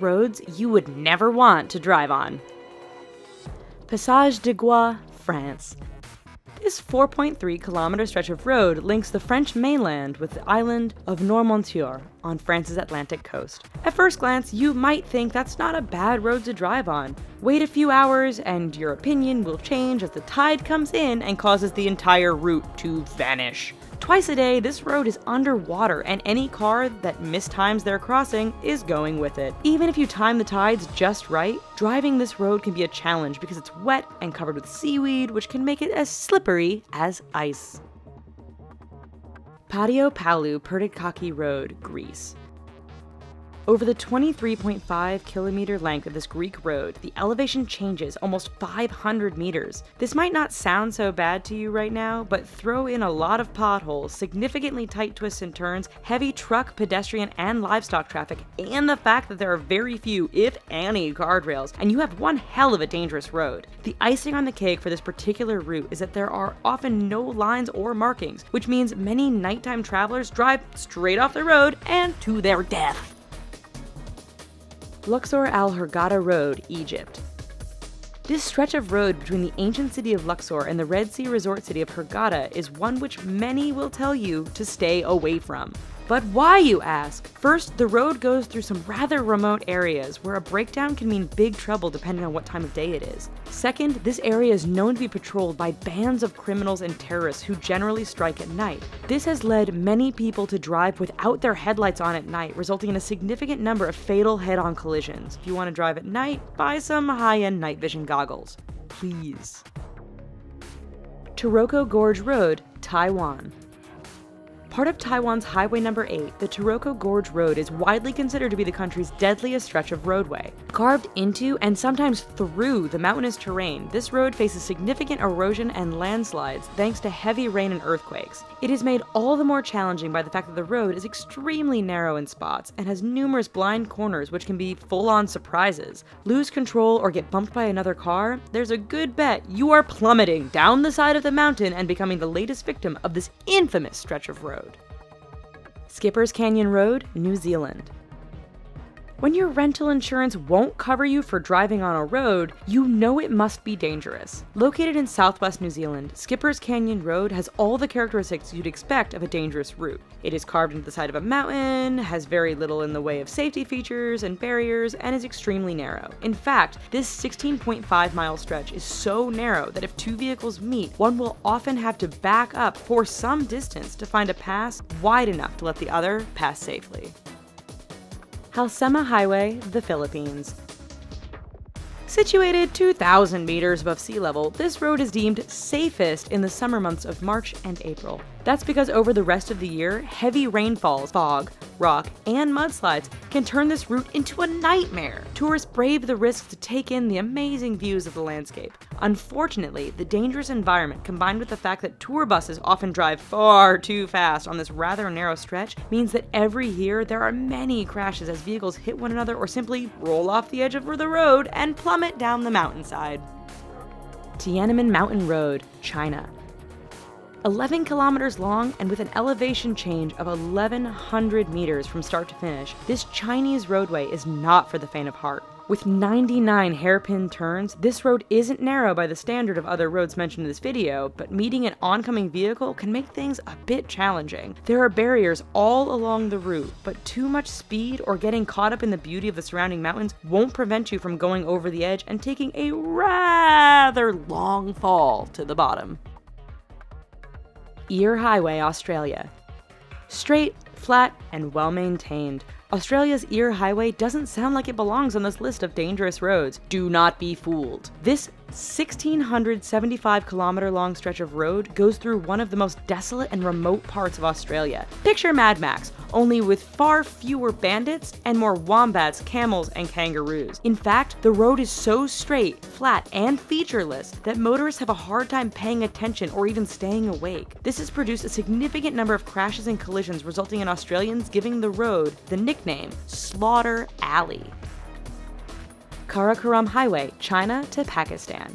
roads you would never want to drive on. Passage de Gois, France. This 4.3-kilometer stretch of road links the French mainland with the island of Noirmoutier on France's Atlantic coast. At first glance, you might think that's not a bad road to drive on. Wait a few hours and your opinion will change as the tide comes in and causes the entire route to vanish. Twice a day, this road is underwater, and any car that mistimes their crossing is going with it. Even if you time the tides just right, driving this road can be a challenge because it's wet and covered with seaweed, which can make it as slippery as ice. Patiopoulo-Perdikaki Road, Greece. Over the 23.5-kilometer length of this Greek road, the elevation changes almost 500 meters. This might not sound so bad to you right now, but throw in a lot of potholes, significantly tight twists and turns, heavy truck, pedestrian, and livestock traffic, and the fact that there are very few, if any, guardrails, and you have one hell of a dangerous road. The icing on the cake for this particular route is that there are often no lines or markings, which means many nighttime travelers drive straight off the road and to their death. Luxor-al-Hurghada Road, Egypt. This stretch of road between the ancient city of Luxor and the Red Sea resort city of Hurghada is one which many will tell you to stay away from. But why, you ask? First, the road goes through some rather remote areas where a breakdown can mean big trouble depending on what time of day it is. Second, this area is known to be patrolled by bands of criminals and terrorists who generally strike at night. This has led many people to drive without their headlights on at night, resulting in a significant number of fatal head-on collisions. If you want to drive at night, buy some high-end night vision goggles. Please. Taroko Gorge Road, Taiwan. Part of Taiwan's Highway No. 8, the Taroko Gorge Road is widely considered to be the country's deadliest stretch of roadway. Carved into and sometimes through the mountainous terrain, this road faces significant erosion and landslides thanks to heavy rain and earthquakes. It is made all the more challenging by the fact that the road is extremely narrow in spots and has numerous blind corners which can be full-on surprises. Lose control or get bumped by another car? There's a good bet you are plummeting down the side of the mountain and becoming the latest victim of this infamous stretch of road. Skipper's Canyon Road, New Zealand. When your rental insurance won't cover you for driving on a road, you know it must be dangerous. Located in southwest New Zealand, Skipper's Canyon Road has all the characteristics you'd expect of a dangerous route. It is carved into the side of a mountain, has very little in the way of safety features and barriers, and is extremely narrow. In fact, this 16.5-mile stretch is so narrow that if two vehicles meet, one will often have to back up for some distance to find a pass wide enough to let the other pass safely. Halsema Highway, the Philippines. Situated 2,000 meters above sea level, this road is deemed safest in the summer months of March and April. That's because over the rest of the year, heavy rainfalls, fog, rock, and mudslides can turn this route into a nightmare. Tourists brave the risk to take in the amazing views of the landscape. Unfortunately, the dangerous environment combined with the fact that tour buses often drive far too fast on this rather narrow stretch means that every year there are many crashes as vehicles hit one another or simply roll off the edge of the road and plummet down the mountainside. Tianmen Mountain Road, China. 11 kilometers long and with an elevation change of 1,100 meters from start to finish, this Chinese roadway is not for the faint of heart. With 99 hairpin turns, this road isn't narrow by the standard of other roads mentioned in this video, but meeting an oncoming vehicle can make things a bit challenging. There are barriers all along the route, but too much speed or getting caught up in the beauty of the surrounding mountains won't prevent you from going over the edge and taking a rather long fall to the bottom. Eyre Highway, Australia. Straight, flat, and well-maintained, Australia's Eyre Highway doesn't sound like it belongs on this list of dangerous roads. Do not be fooled. This 1,675-kilometer long stretch of road goes through one of the most desolate and remote parts of Australia. Picture Mad Max, only with far fewer bandits and more wombats, camels, and kangaroos. In fact, the road is so straight, flat, and featureless that motorists have a hard time paying attention or even staying awake. This has produced a significant number of crashes and collisions, resulting in Australians giving the road the nickname Slaughter Alley. Karakoram Highway, China to Pakistan.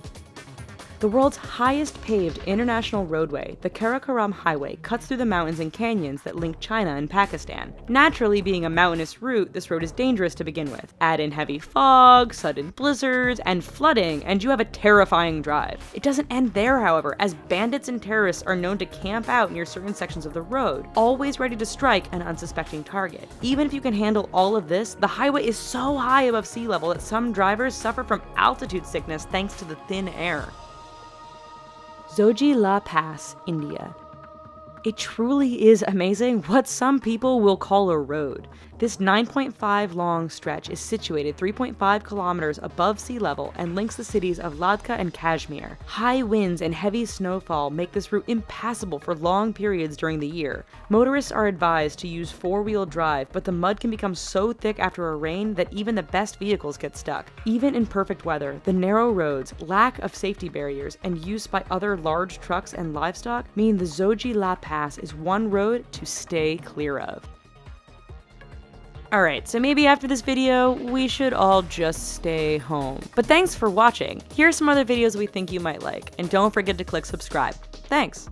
The world's highest paved international roadway, the Karakoram Highway, cuts through the mountains and canyons that link China and Pakistan. Naturally, being a mountainous route, this road is dangerous to begin with. Add in heavy fog, sudden blizzards, and flooding, and you have a terrifying drive. It doesn't end there, however, as bandits and terrorists are known to camp out near certain sections of the road, always ready to strike an unsuspecting target. Even if you can handle all of this, the highway is so high above sea level that some drivers suffer from altitude sickness thanks to the thin air. Zoji La Pass, India. It truly is amazing what some people will call a road. This 9.5 long stretch is situated 3.5 kilometers above sea level and links the cities of Ladakh and Kashmir. High winds and heavy snowfall make this route impassable for long periods during the year. Motorists are advised to use four-wheel drive, but the mud can become so thick after a rain that even the best vehicles get stuck. Even in perfect weather, the narrow roads, lack of safety barriers, and use by other large trucks and livestock mean the Zoji La Pass is one road to stay clear of. Alright, so maybe after this video, we should all just stay home. But thanks for watching. Here are some other videos we think you might like, and don't forget to click subscribe. Thanks!